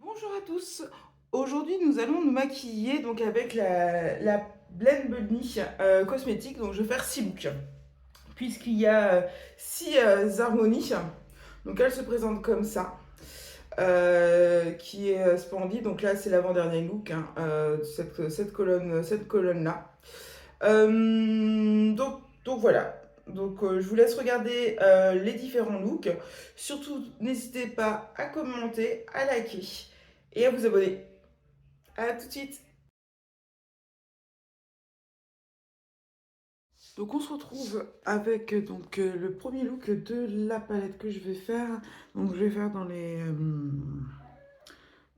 Bonjour à tous. Aujourd'hui, nous allons nous maquiller donc avec la Blend Bunny cosmétique. Donc, je vais faire 6 looks puisqu'il y a 6 harmonies. Donc, elle se présente comme ça, qui est splendide. Donc là, c'est l'avant-dernier look, hein, cette colonne-là. Donc voilà. Donc, je vous laisse regarder les différents looks. Surtout, n'hésitez pas à commenter, à liker et à vous abonner. À tout de suite. Donc on se retrouve avec le premier look de la palette que je vais faire. Donc je vais faire dans la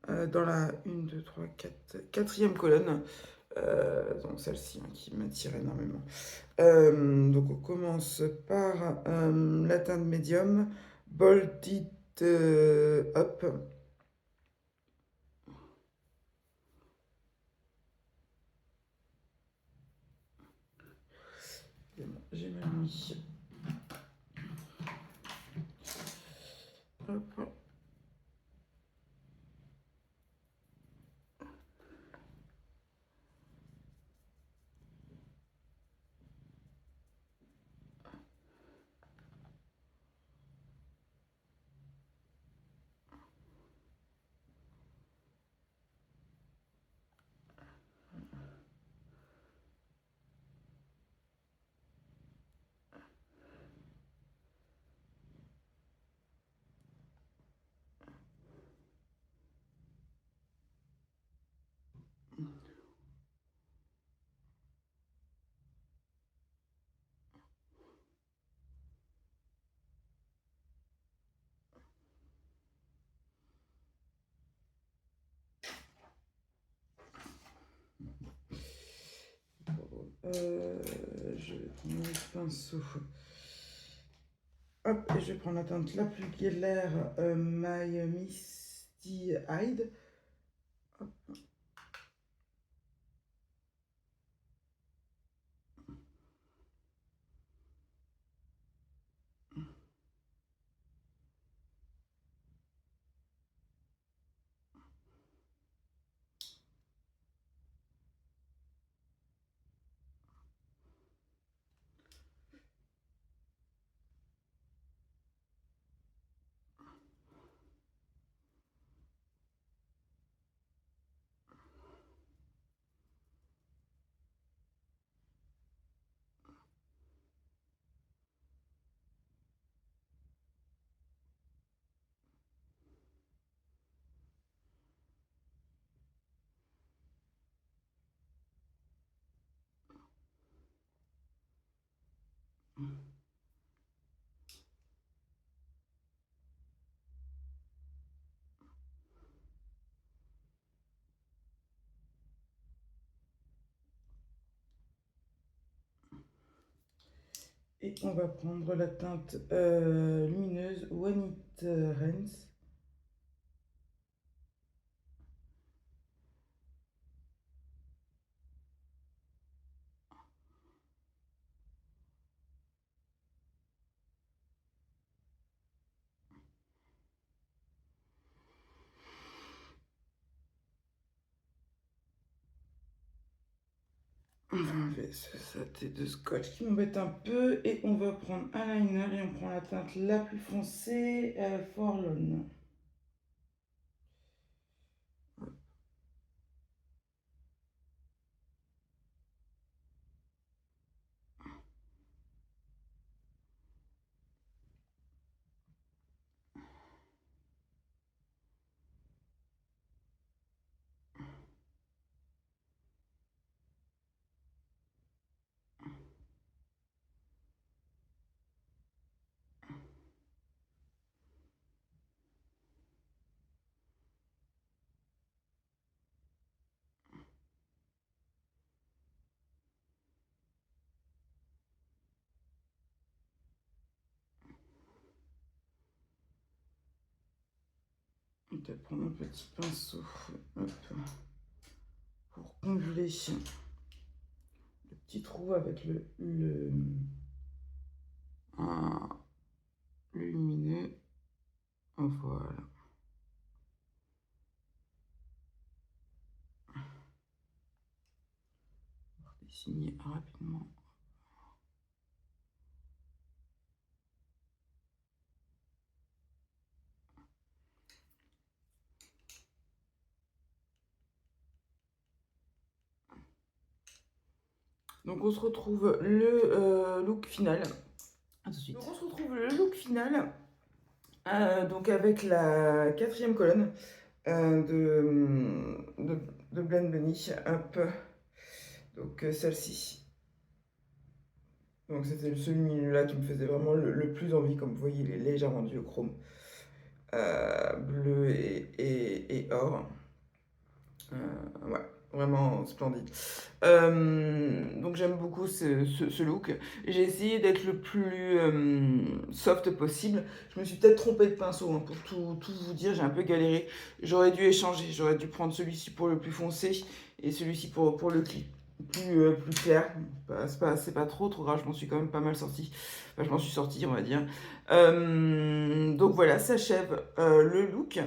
1, 2, 3, 4, quatrième colonne. Donc celle-ci, hein, qui m'attire énormément. Donc on commence par la teinte médium, Bold It Up. J'ai mal mis. Hop. Je vais prendre le pinceau. Hop, et je vais prendre la teinte la plus claire, My Misty Hyde. Hop. Et on va prendre la teinte lumineuse One It Rens. On va enlever ce tête de scotch qui m'embête un peu. Et on va prendre un liner et on prend la teinte la plus foncée, Forlorn. On va peut-être prendre un petit pinceau, hop, pour combler le petit trou avec un lumineux. Voilà. signer rapidement. Donc on se retrouve le look final. À tout de suite. Donc on se retrouve le look final. Donc avec la 4e colonne de Blend Bunny. Hop. Donc celle-ci. Donc c'était celui-là qui me faisait vraiment le plus envie. Comme vous voyez, il est légèrement duochrome. Bleu et or. Ouais, vraiment splendide. Donc j'aime beaucoup ce look. J'ai essayé d'être le plus soft possible. Je me suis peut-être trompée de pinceau, hein, pour tout vous dire, j'ai un peu galéré. J'aurais dû échanger, j'aurais dû prendre celui-ci pour le plus foncé et celui-ci pour le plus clair. C'est pas trop grave, je m'en suis quand même pas mal sortie. Enfin, je m'en suis sortie, on va dire. Donc voilà, s'achève le look.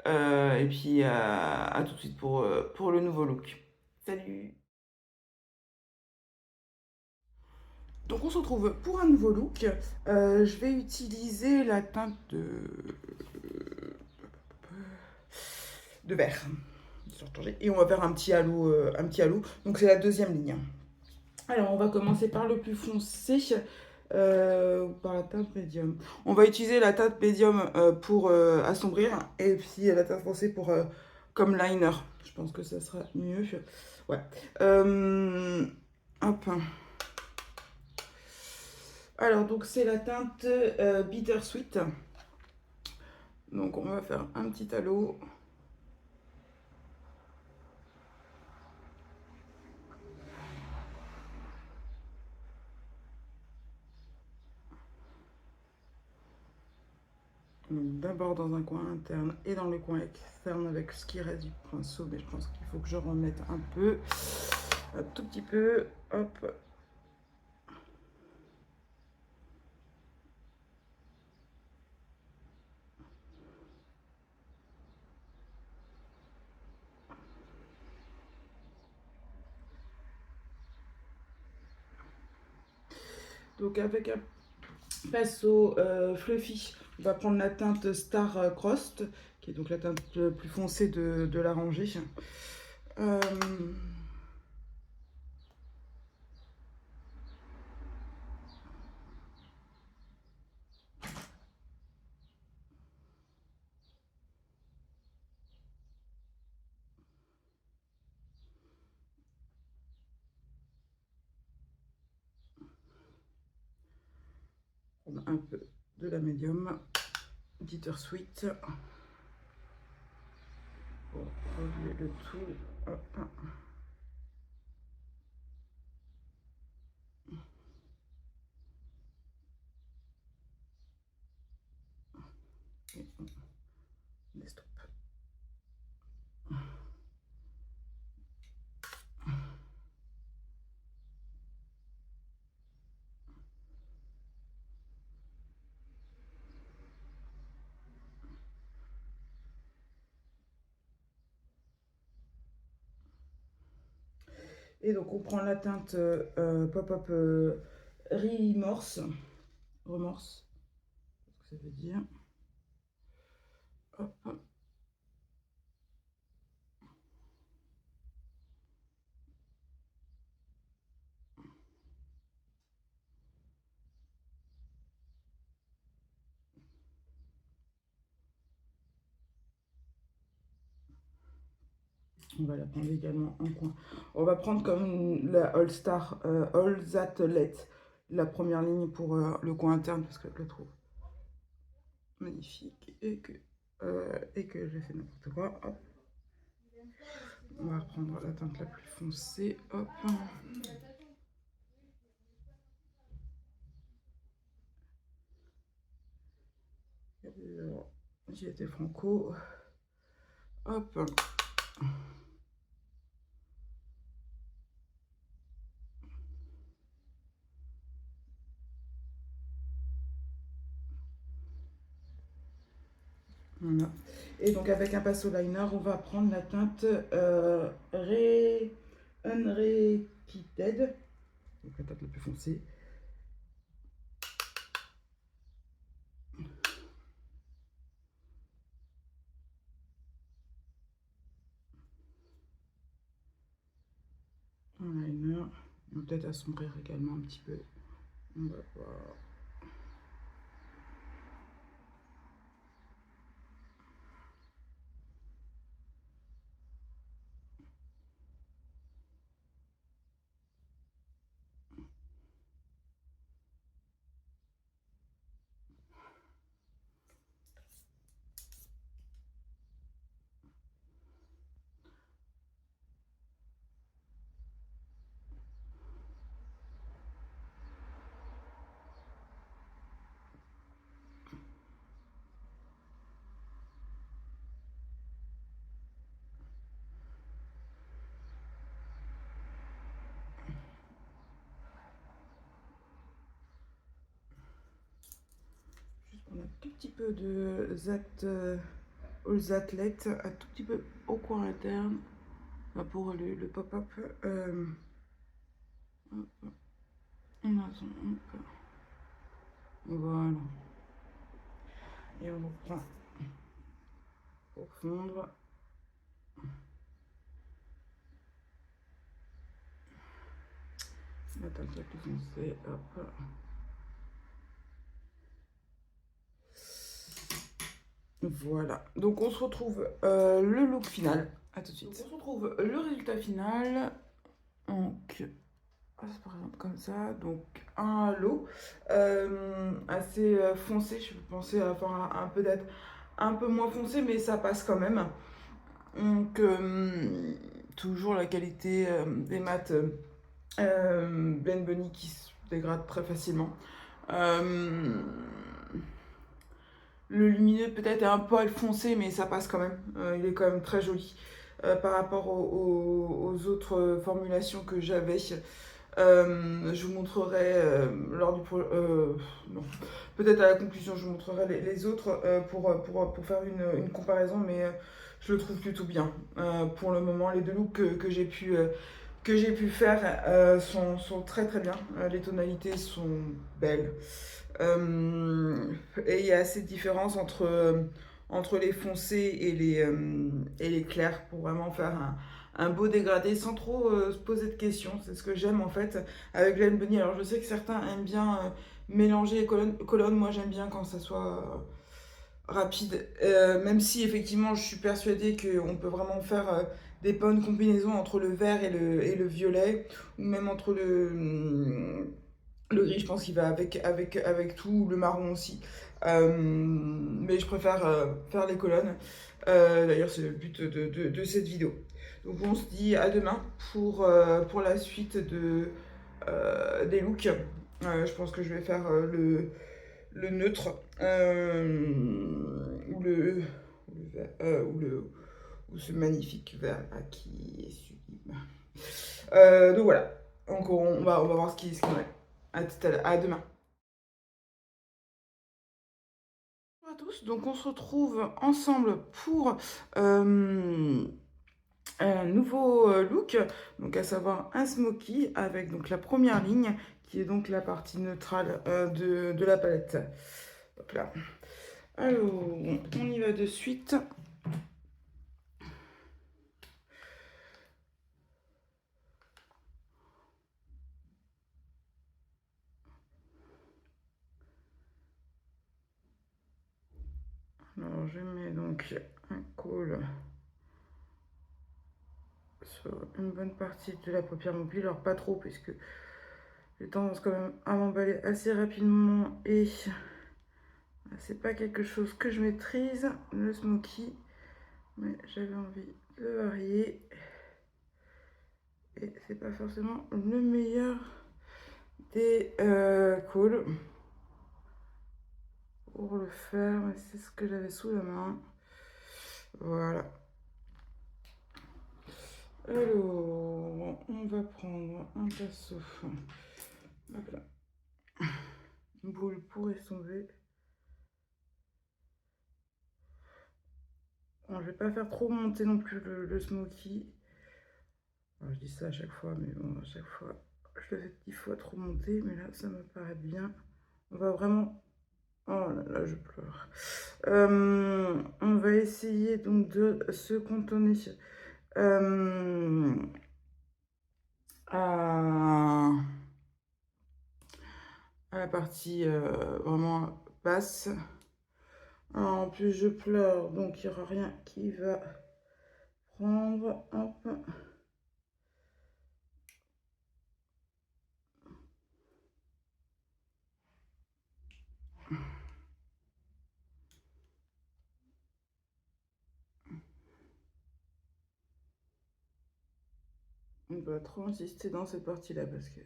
Et puis à tout de suite pour le nouveau look. Salut! Donc on se retrouve pour un nouveau look. Je vais utiliser la teinte de vert. Et on va faire un petit halo. Donc c'est la 2e ligne. Alors on va commencer par le plus foncé. Par la teinte médium. On va utiliser la teinte médium pour assombrir et puis la teinte foncée pour comme liner. Je pense que ça sera mieux. Ouais. Hop. Alors donc c'est la teinte Bittersweet. Donc on va faire un petit halo. D'abord dans un coin interne et dans le coin externe avec ce qui reste du pinceau, mais je pense qu'il faut que je remette un peu, un tout petit peu, hop. Donc avec un pinceau fluffy, on va prendre la teinte Star Crossed, qui est donc la teinte plus foncée de la rangée. Un peu de la médium, Bittersweet, pour relier le tout. Hop. Et on stop. Et donc on prend la teinte Pop-Up Remorse, ce que ça veut dire. Hop. On va la prendre également en coin. On va prendre comme la All Star, All That Let, la première ligne pour le coin interne, parce que je la trouve magnifique et que j'ai fait n'importe quoi. Hop. On va reprendre la teinte la plus foncée. Hop. J'ai été franco. Hop. Voilà. Et donc avec un pinceau liner, on va prendre la teinte Unrequited. qui t'aide. Donc la teinte la plus foncée. Un liner. On va peut-être assombrir également un petit peu. On va voir. Juste prendre un tout petit peu de aux athlètes, un tout petit peu au coin interne pour le pop-up. On attend, hop. Voilà. Et on reprend pour fondre. La teinte la plus foncée, hop. Voilà. Donc on se retrouve le look final. À tout de suite. Donc, on se retrouve le résultat final. Donc, par exemple comme ça. Donc un lot assez foncé. Je pensais avoir un peu d'être un peu moins foncé, mais ça passe quand même. Donc toujours la qualité des mats Ben Bunny qui se dégrade très facilement. Le lumineux peut-être est un poil foncé, mais ça passe quand même. Il est quand même très joli par rapport aux autres formulations que j'avais. Je vous montrerai lors du non, peut-être à la conclusion, je vous montrerai les autres pour faire une comparaison, mais je le trouve plutôt bien. Pour le moment, les deux looks que j'ai pu faire sont très très bien. Les tonalités sont belles. Et il y a assez de différence entre les foncés et les clairs pour vraiment faire un beau dégradé sans trop se poser de questions. C'est ce que j'aime en fait avec Glen Bunny. Alors je sais que certains aiment bien mélanger les colonnes. Moi j'aime bien quand ça soit rapide. Même si effectivement je suis persuadée qu'on peut vraiment faire des bonnes combinaisons entre le vert et le violet, ou même entre le gris, je pense qu'il va avec tout, le marron aussi. Mais je préfère faire les colonnes. D'ailleurs, c'est le but de cette vidéo. Donc on se dit à demain pour la suite des looks. Je pense que je vais faire le neutre ou vert, ou ce magnifique vert là qui est sublime. Donc voilà. Donc on va voir ce qu'il en est. À demain. Bonjour à tous, donc on se retrouve ensemble pour un nouveau look, donc à savoir un smoky avec donc la première ligne qui est donc la partie neutrale de la palette. Hop là. Alors, on y va de suite. Alors, je mets donc un col sur une bonne partie de la paupière mobile, alors pas trop, puisque j'ai tendance quand même à m'emballer assez rapidement et c'est pas quelque chose que je maîtrise, le smoky, mais j'avais envie de varier et c'est pas forcément le meilleur des cols pour le faire, mais c'est ce que j'avais sous la main. Voilà. Alors, on va prendre un pinceau. Hop là. Une boule pour estomper. Bon, je vais pas faire trop monter non plus le smoky. Alors, je dis ça à chaque fois, mais bon, à chaque fois, je le fais 10 fois trop monter, mais là, ça me paraît bien. On va vraiment... Oh là là, je pleure. On va essayer donc de se cantonner à, à la partie vraiment basse. Alors, en plus, je pleure, donc il n'y aura rien qui va prendre. Hop. On va trop insister dans cette partie-là parce que...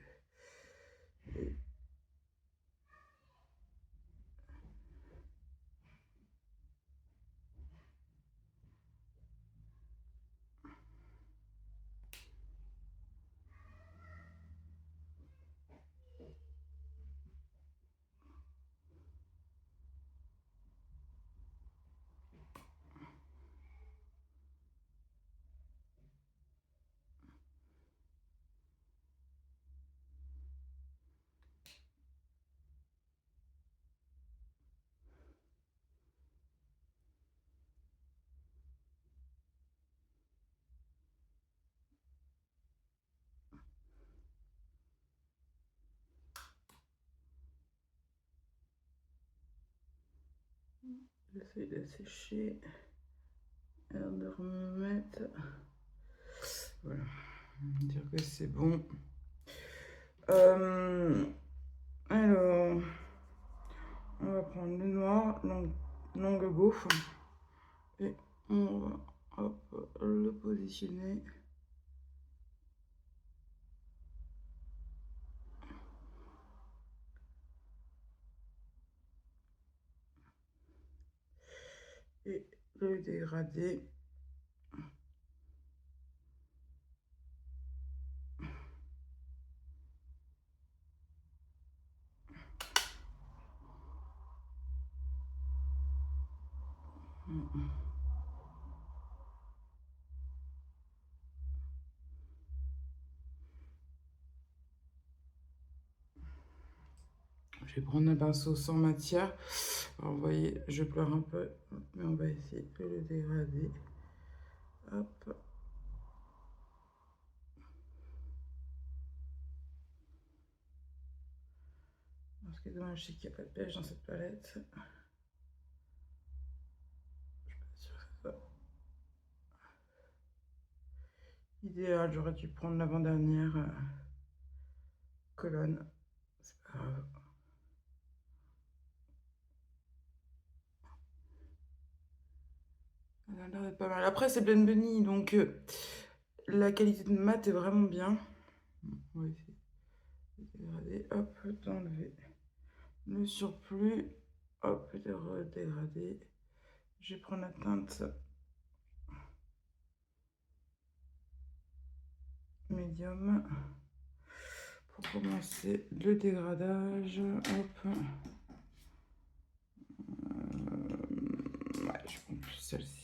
J'essaie de sécher et de remettre. Voilà, on va dire que c'est bon. Alors, on va prendre le noir, l'angle gauche, et on va hop, le positionner. Et le dégrader. Je vais prendre un pinceau sans matière. Alors, vous voyez, je pleure un peu, mais on va essayer de le dégrader. Hop. Ce qui est dommage, c'est qu'il n'y a pas de beige dans cette palette. Je suis pas sûre que ce soit idéal. J'aurais dû prendre l'avant-dernière colonne. C'est pas grave. Elle a l'air d'être pas mal. Après, c'est Blend Bunny, donc la qualité de mat est vraiment bien. On va essayer de dégrader. Hop, d'enlever le surplus. Hop, de redégrader. Je vais prendre la teinte médium pour commencer le dégradage. Hop. Ouais, je prends plus celle-ci.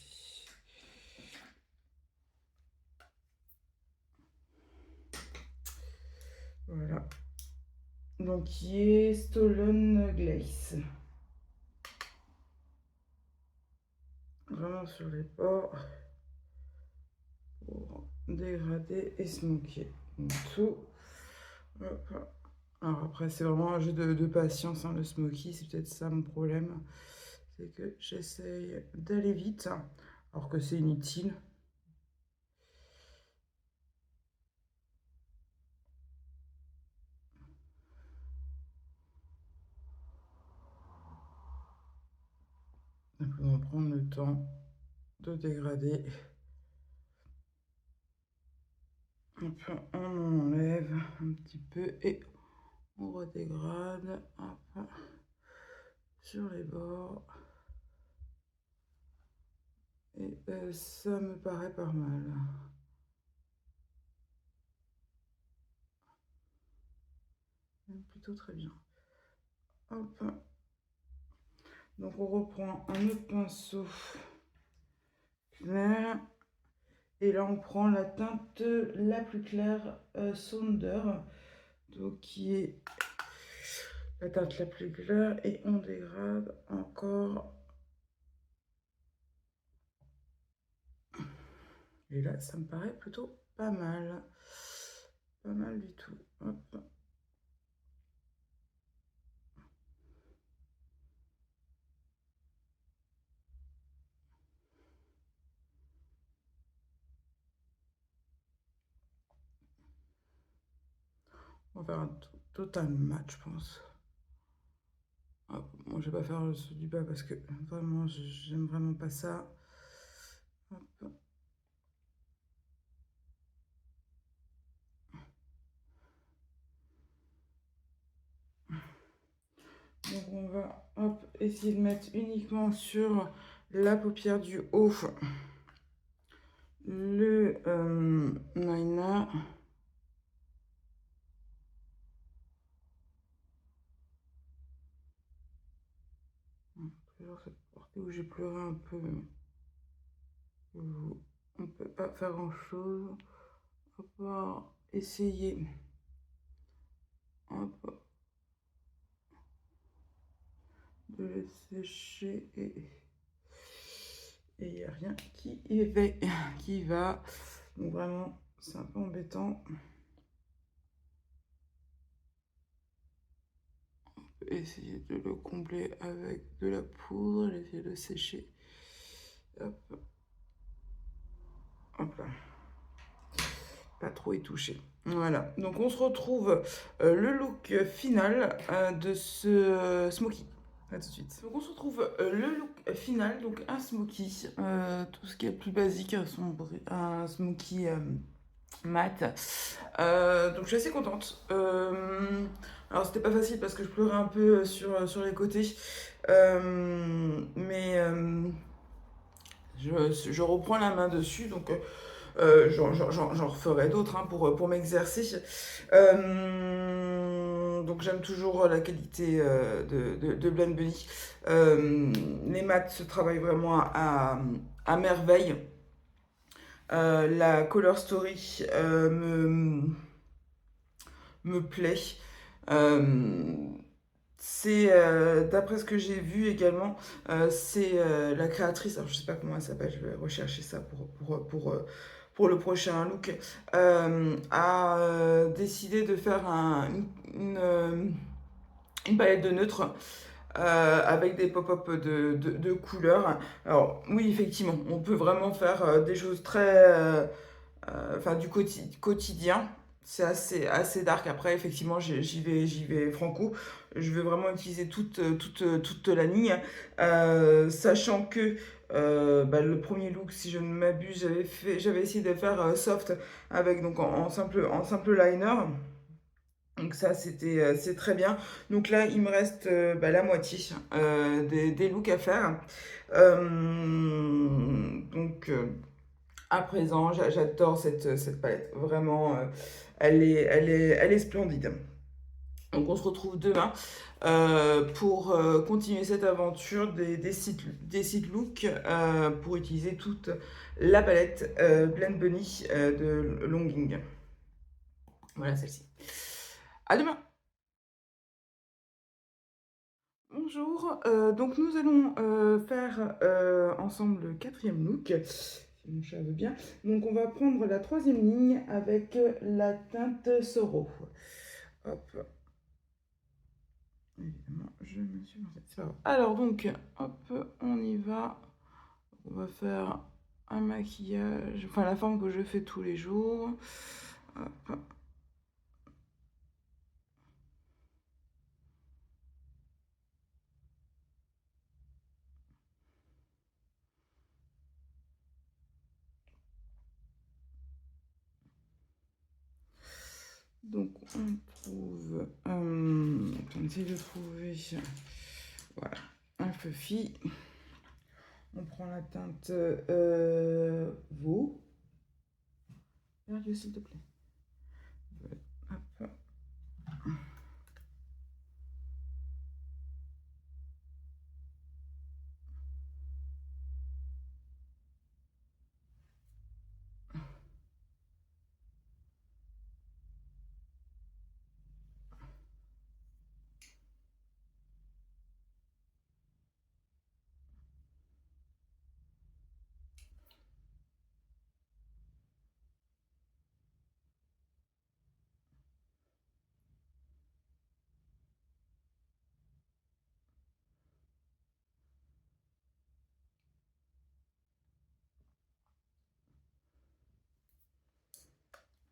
Voilà. Donc, qui est Stolen Glace. Vraiment sur les bords pour dégrader et smoker tout. Hop. Alors après, c'est vraiment un jeu de patience, hein, le smoky, c'est peut-être ça mon problème. C'est que j'essaye d'aller vite, alors que c'est inutile. Simplement prendre le temps de dégrader. Hop, on enlève un petit peu et on redégrade. Hop, sur les bords. Et ça me paraît pas mal. Plutôt très bien. Hop. Donc on reprend un autre pinceau clair Et là, on prend la teinte la plus claire, Sonder, donc qui est la teinte la plus claire, et on dégrade encore. Et là, ça me paraît plutôt pas mal. Pas mal du tout. Hop. On va faire un total match, je pense. Hop. Moi, je vais pas faire ceux du bas parce que vraiment, j'aime vraiment pas ça. Hop. Donc on va essayer de mettre uniquement sur la paupière du haut le liner. Toujours cette partie où j'ai pleuré un peu. On ne peut pas faire grand chose. On va essayer. Hop, de le sécher et il n'y a rien qui va. Donc vraiment, c'est un peu embêtant. On peut essayer de le combler avec de la poudre, essayer de le sécher. Hop. Hop là. Pas trop y toucher. Voilà, donc on se retrouve le look final de ce smoky. A tout de suite. Donc on se retrouve le look final, donc un smoky, tout ce qui est le plus basique, un smoky mat. Donc je suis assez contente. Alors c'était pas facile parce que je pleurais un peu sur les côtés, mais je reprends la main dessus, donc j'en referai d'autres hein, pour m'exercer. Donc j'aime toujours la qualité de Blend Bunny. Les mats se travaillent vraiment à merveille. La Color Story me plaît. C'est, d'après ce que j'ai vu également, c'est la créatrice, alors je sais pas comment elle s'appelle, je vais rechercher ça pour le prochain look, a décidé de faire une palette de neutres avec des pop-up de couleurs. Alors oui, effectivement, on peut vraiment faire des choses très enfin du quotidien. C'est assez dark. Après, effectivement, j'y vais franco. Je vais vraiment utiliser toute la ligne. Sachant que le premier look, si je ne m'abuse, j'avais essayé de faire soft avec donc en simple liner. Donc ça, c'est très bien. Donc là, il me reste la moitié des looks à faire. Donc à présent, j'adore cette palette. Vraiment, elle est splendide. Donc on se retrouve demain pour continuer cette aventure des sites look pour utiliser toute la palette Blend Bunny de Longing. Voilà celle-ci. À demain. Bonjour, donc nous allons faire ensemble le quatrième look, si mon chat veut bien. Donc on va prendre la troisième ligne avec la teinte Sorrow. Hop. Évidemment, je me suis lancée. C'est pas grave. Alors donc, hop, on y va. On va faire un maquillage, enfin la forme que je fais tous les jours. Hop. Donc on trouve, on essaie de trouver, voilà, un fluffy. On prend la teinte Veau. Dieu, s'il te plaît. Hop.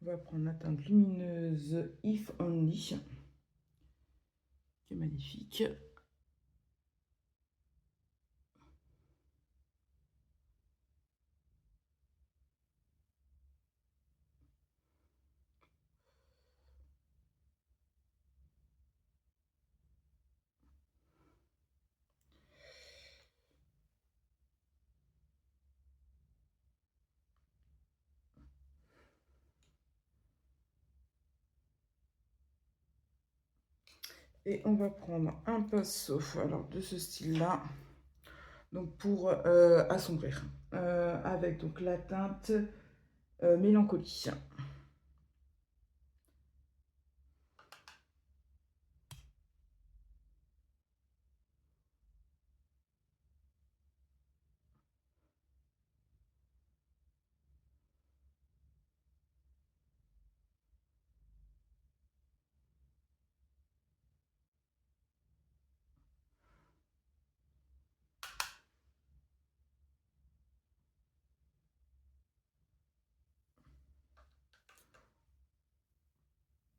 On va prendre la teinte lumineuse If Only, qui est magnifique. Et on va prendre un pinceau, alors de ce style-là, donc pour assombrir, avec donc la teinte Mélancolie.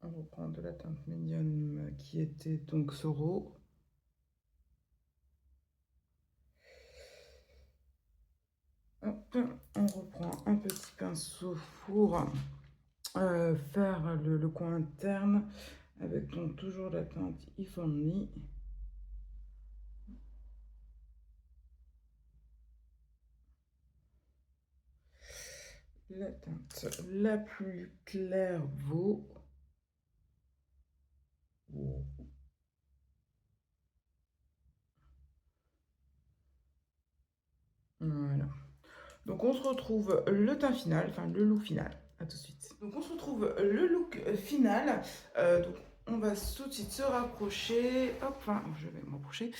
On reprend de la teinte médium qui était donc Soro. Hop, on reprend un petit pinceau pour faire le coin interne avec donc toujours la teinte If Only. La teinte la plus claire vaut. Voilà. Donc on se retrouve le teint final, enfin le look final. À tout de suite. Donc on se retrouve le look final. Donc on va tout de suite se rapprocher. Hop, enfin je vais m'approcher.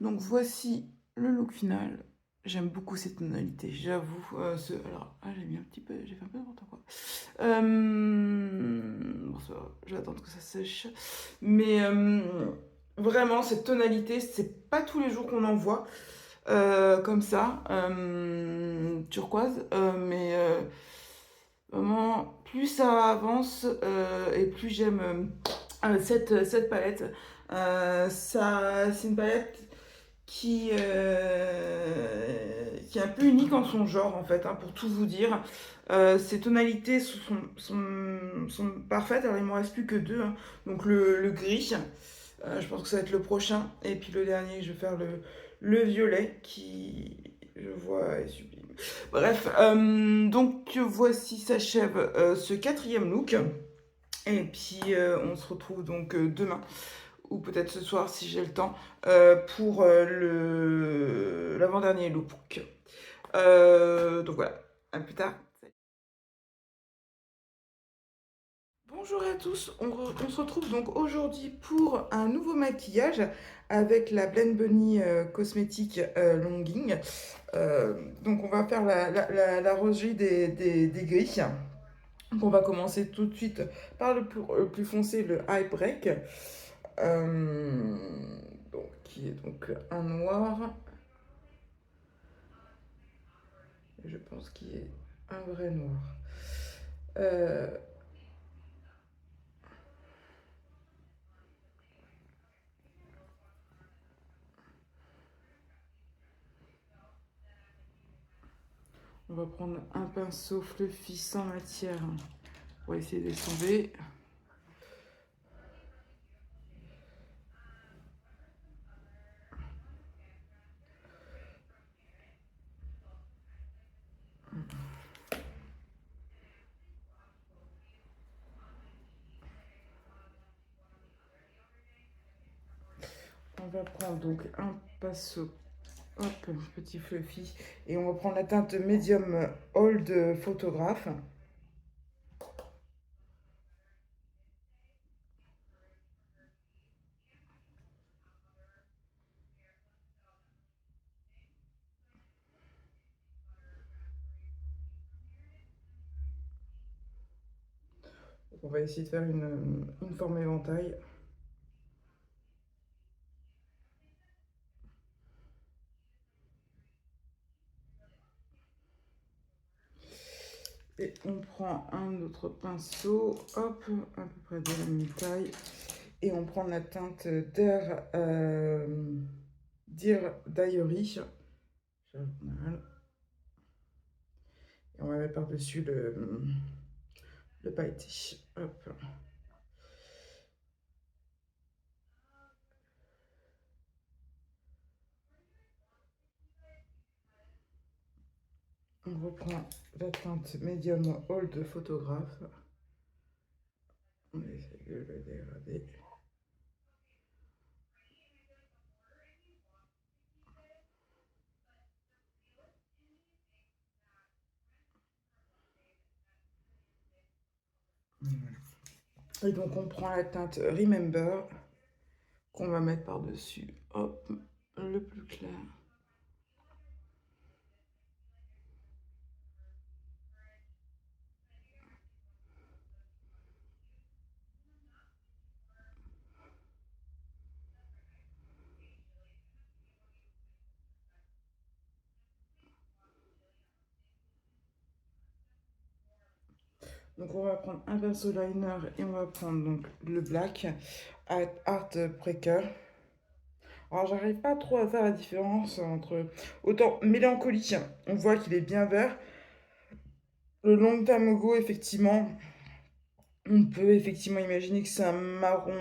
Donc voici le look final. J'aime beaucoup cette tonalité, j'avoue. Alors, j'ai mis un petit peu, j'ai fait un peu n'importe quoi. Bon, ça va, je vais attendre que ça sèche. Mais vraiment, cette tonalité, c'est pas tous les jours qu'on en voit comme ça, turquoise. Mais vraiment, plus ça avance et plus j'aime cette palette. C'est une palette qui est un peu unique en son genre en fait, hein, pour tout vous dire. Ces tonalités sont parfaites, alors il ne me reste plus que deux, hein. Donc le gris, je pense que ça va être le prochain, et puis le dernier, je vais faire le violet qui, je vois, est sublime. Bref, donc voici s'achève ce quatrième look, et puis on se retrouve donc demain ou peut-être ce soir si j'ai le temps, pour l'avant-dernier look. Donc voilà, à plus tard. Bonjour à tous, on se retrouve donc aujourd'hui pour un nouveau maquillage avec la Blend Bunny cosmétique Longing. Donc on va faire la rosée des gris. Donc on va commencer tout de suite par le plus foncé, le High Break. Euh, donc, qui est donc un noir. Je pense qu'il est un vrai noir. Euh, on va prendre un pinceau fluffy sans matière. On va essayer d'estomper. On va prendre donc un pinceau, hop, petit fluffy, et on va prendre la teinte médium Old Photograph. Donc on va essayer de faire une forme éventail. Et on prend un autre pinceau, hop, à peu près de la même taille. Et on prend la teinte Dear Diary. Journal. Et on va mettre par-dessus le pailleté. Hop. On reprend la teinte médium Old Photograph. On essaie de le dégrader. Voilà. Et donc on prend la teinte Remember qu'on va mettre par-dessus. Hop, le plus clair. Donc on va prendre un pinceau liner et on va prendre donc le black Art Breaker. Alors j'arrive pas trop à faire la différence entre autant mélancolique, on voit qu'il est bien vert. Le long time ago, effectivement, on peut effectivement imaginer que c'est un marron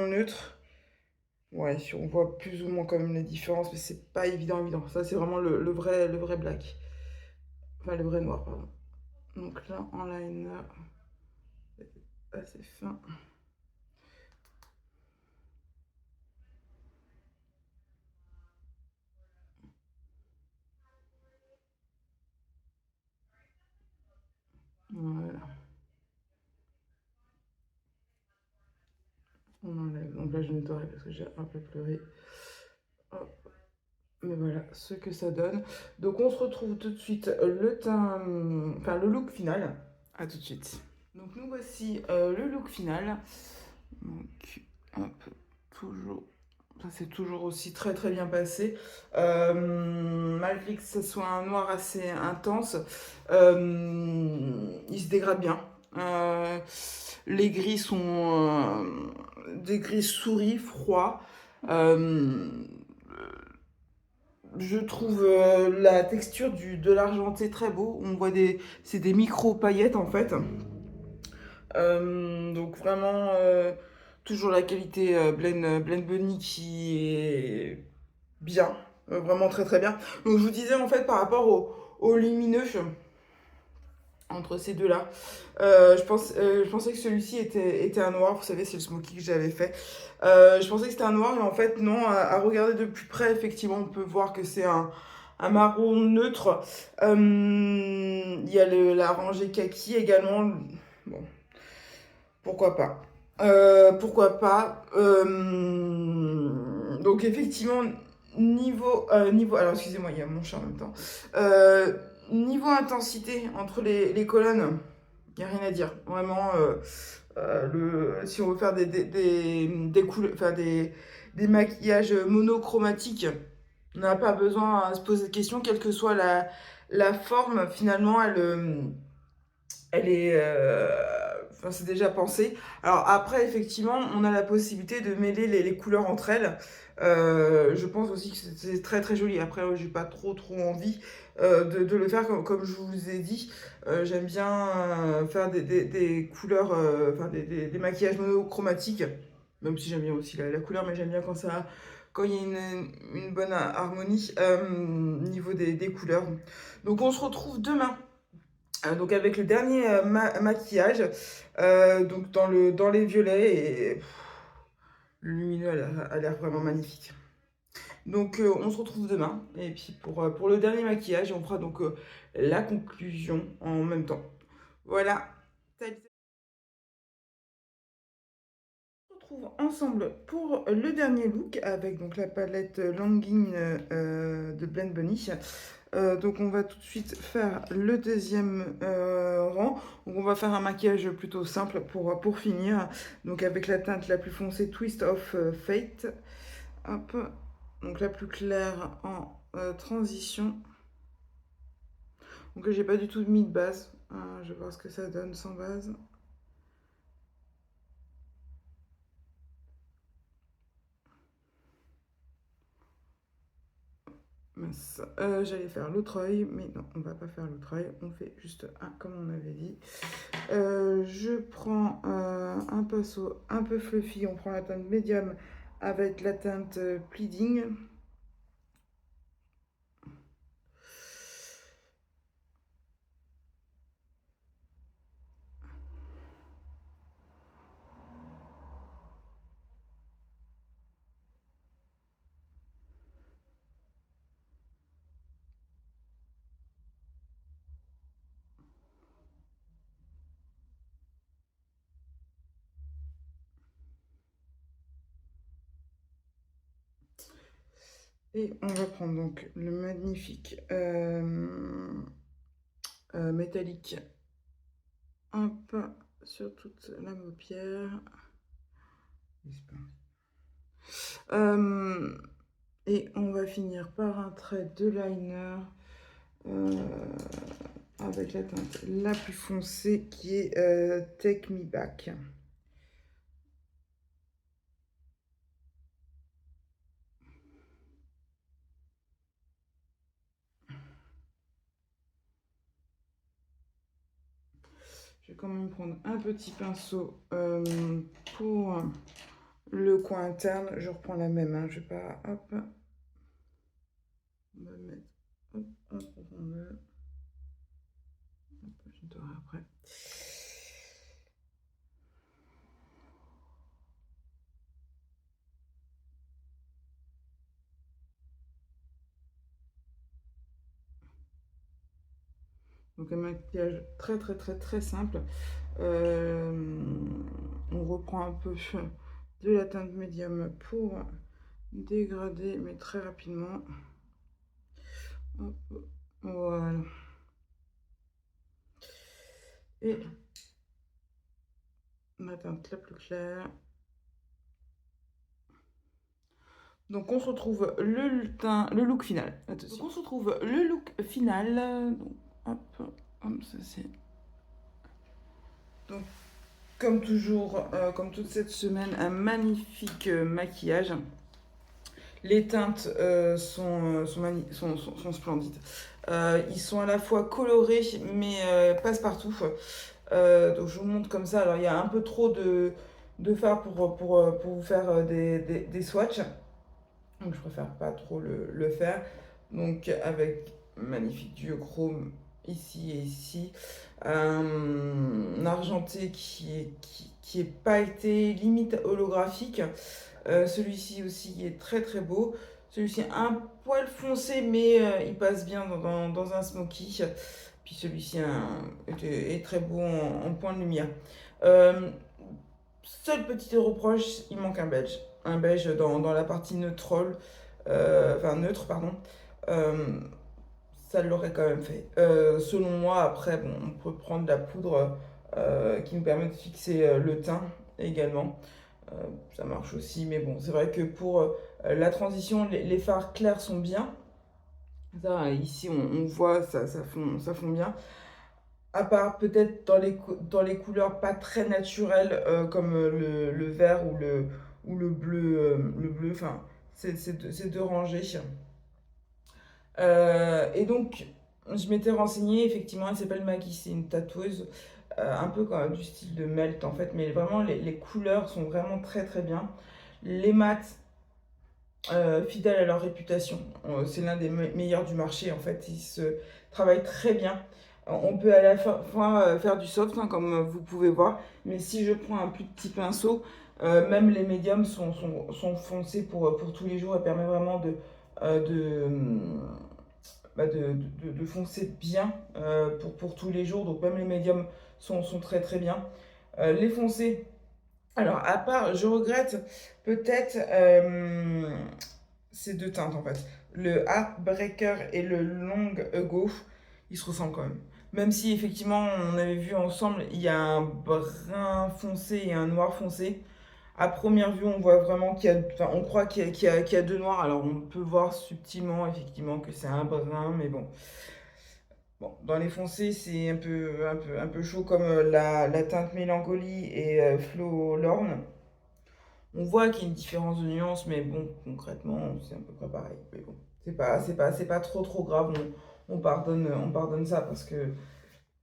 neutre. Ouais, si on voit plus ou moins quand même les différences, mais c'est pas évident. Ça, c'est vraiment le vrai black. Enfin, le vrai noir, pardon. Donc là, en liner, assez fin. Voilà. On enlève. Donc là, je nettoie parce que j'ai un peu pleuré. Hop. Mais voilà ce que ça donne. Donc on se retrouve tout de suite le teint, enfin le look final. À tout de suite. Donc nous voici le look final. Donc hop, toujours. Ça s'est toujours aussi très bien passé. Malgré que ce soit un noir assez intense, il se dégrade bien. Les gris sont des gris souris, froids. Je trouve la texture de l'argenté très beau. On voit c'est des micro paillettes en fait. Donc vraiment toujours la qualité Blend Bunny qui est bien, vraiment très bien. Donc je vous disais en fait par rapport au lumineux entre ces deux-là, je pensais que celui-ci était un noir. Vous savez, c'est le smoky que j'avais fait. Je pensais que c'était un noir, mais en fait non. À regarder de plus près, effectivement, on peut voir que c'est un marron neutre. Il y a la rangée kaki également. Bon, pourquoi pas. Pourquoi pas. Donc effectivement, niveau, alors excusez-moi, il y a mon chat en même temps. Niveau intensité entre les colonnes, il n'y a rien à dire. Vraiment, si on veut faire des couleurs, enfin des maquillages monochromatiques, on n'a pas besoin à se poser de questions, quelle que soit la forme, finalement, elle est. Enfin, c'est déjà pensé. Alors après, effectivement, on a la possibilité de mêler les couleurs entre elles. Je pense aussi que c'est très joli. Après, j'ai pas trop envie de le faire comme je vous ai dit. J'aime bien faire des couleurs, enfin des maquillages monochromatiques. Même si j'aime bien aussi la couleur, mais j'aime bien quand il y a une bonne harmonie niveau des couleurs. Donc on se retrouve demain. Donc avec le dernier maquillage, donc dans les violets, et le lumineux a l'air vraiment magnifique. Donc on se retrouve demain, et puis pour le dernier maquillage, on fera donc la conclusion en même temps. Voilà. Salut. On se retrouve ensemble pour le dernier look avec donc la palette Longing de Blend Bunny. Donc on va tout de suite faire le deuxième rang. Donc on va faire un maquillage plutôt simple pour finir. Donc avec la teinte la plus foncée Twist of Fate. Hop. Donc la plus claire en transition. Donc là, j'ai pas du tout mis de base. Je vais voir ce que ça donne sans base. J'allais faire l'autre œil, mais non, on va pas faire l'autre œil. On fait juste un comme on avait dit. Je prends un pinceau un peu fluffy. On prend la teinte médium avec la teinte pleading. Et on va prendre donc le magnifique métallique un peu sur toute la paupière. Et on va finir par un trait de liner avec la teinte la plus foncée qui est Take Me Back. Je vais quand même prendre un petit pinceau pour le coin interne. Je reprends la même, hein. Je vais pas, hop, on va mettre hop, en profondeur. Je nettoierai après. Donc un maquillage très simple. On reprend un peu de la teinte médium pour dégrader, mais très rapidement. Hop, voilà. Et ma teinte la plus claire. Donc on se retrouve le look final. Attention. Donc on se retrouve le look final. Donc, hop, ça c'est. Donc comme toujours, comme toute cette semaine, un magnifique maquillage. Les teintes sont splendides. Ils sont à la fois colorés mais passe-partout. Donc je vous montre comme ça. Alors il y a un peu trop de fard pour vous faire des swatchs. Donc je préfère pas trop le faire. Donc avec magnifique duochrome ici et ici. Un argenté qui est pailleté, limite holographique. Celui-ci aussi est très beau. Celui-ci un poil foncé mais il passe bien dans un smoky. Puis celui-ci est très beau en point de lumière. Seul petit reproche, il manque un beige. Un beige dans la partie neutre, pardon. Euh, Ça l'aurait quand même fait. Selon moi, après, bon, on peut prendre de la poudre qui nous permet de fixer le teint également. Euh, Ça marche aussi, mais bon, c'est vrai que pour la transition, les fards clairs sont bien. Ça, ici, on voit, ça fond bien. À part peut-être dans les couleurs pas très naturelles comme le vert ou le bleu, enfin, c'est deux rangées. Et donc, je m'étais renseignée, effectivement, elle s'appelle Maggie, c'est une tatoueuse, un peu comme du style de Melt en fait, mais vraiment les couleurs sont vraiment très bien. Les mats, fidèles à leur réputation, c'est l'un des meilleurs du marché en fait, ils se travaillent très bien. On peut à la fois faire du soft, hein, comme vous pouvez voir, mais si je prends un plus petit pinceau, même les médiums sont foncés pour tous les jours et permet vraiment de foncer bien pour tous les jours. Donc même les médiums sont très bien. Les foncés, alors à part, je regrette peut-être ces deux teintes en fait. Le Heartbreaker et le Long Ago, ils se ressemblent quand même. Même si effectivement on avait vu ensemble, il y a un brun foncé et un noir foncé. À première vue, on voit vraiment qu'il y a, enfin, on croit qu'il y a deux noirs. Alors, on peut voir subtilement, effectivement, que c'est un brun, mais bon. Bon, dans les foncés, c'est un peu chaud comme la teinte Mélancolie et Flow Lorne. On voit qu'il y a une différence de nuance, mais bon, concrètement, c'est à peu près pareil. Mais bon, c'est pas trop grave. On pardonne ça parce que,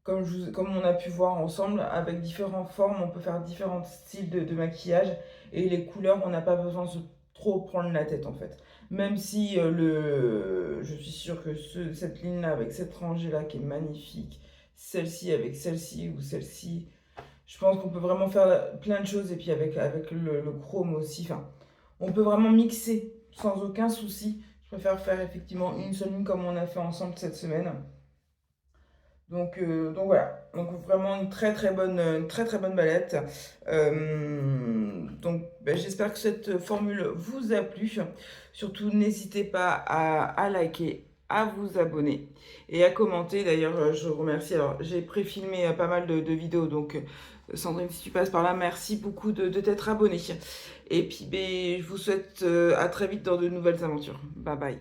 comme on a pu voir ensemble, avec différentes formes, on peut faire différents styles de maquillage. Et les couleurs, on n'a pas besoin de se trop prendre la tête en fait. Même si je suis sûre que cette ligne-là, avec cette rangée-là qui est magnifique, celle-ci avec celle-ci ou celle-ci, je pense qu'on peut vraiment faire plein de choses. Et puis avec le chrome aussi, enfin, on peut vraiment mixer sans aucun souci. Je préfère faire effectivement une seule ligne comme on a fait ensemble cette semaine. Donc voilà, donc vraiment une très bonne palette. Donc ben, j'espère que cette formule vous a plu. Surtout n'hésitez pas à liker, à vous abonner et à commenter. D'ailleurs, je remercie. Alors j'ai préfilmé pas mal de vidéos, donc Sandrine, si tu passes par là, merci beaucoup de t'être abonnée. Et puis ben, je vous souhaite à très vite dans de nouvelles aventures. Bye bye.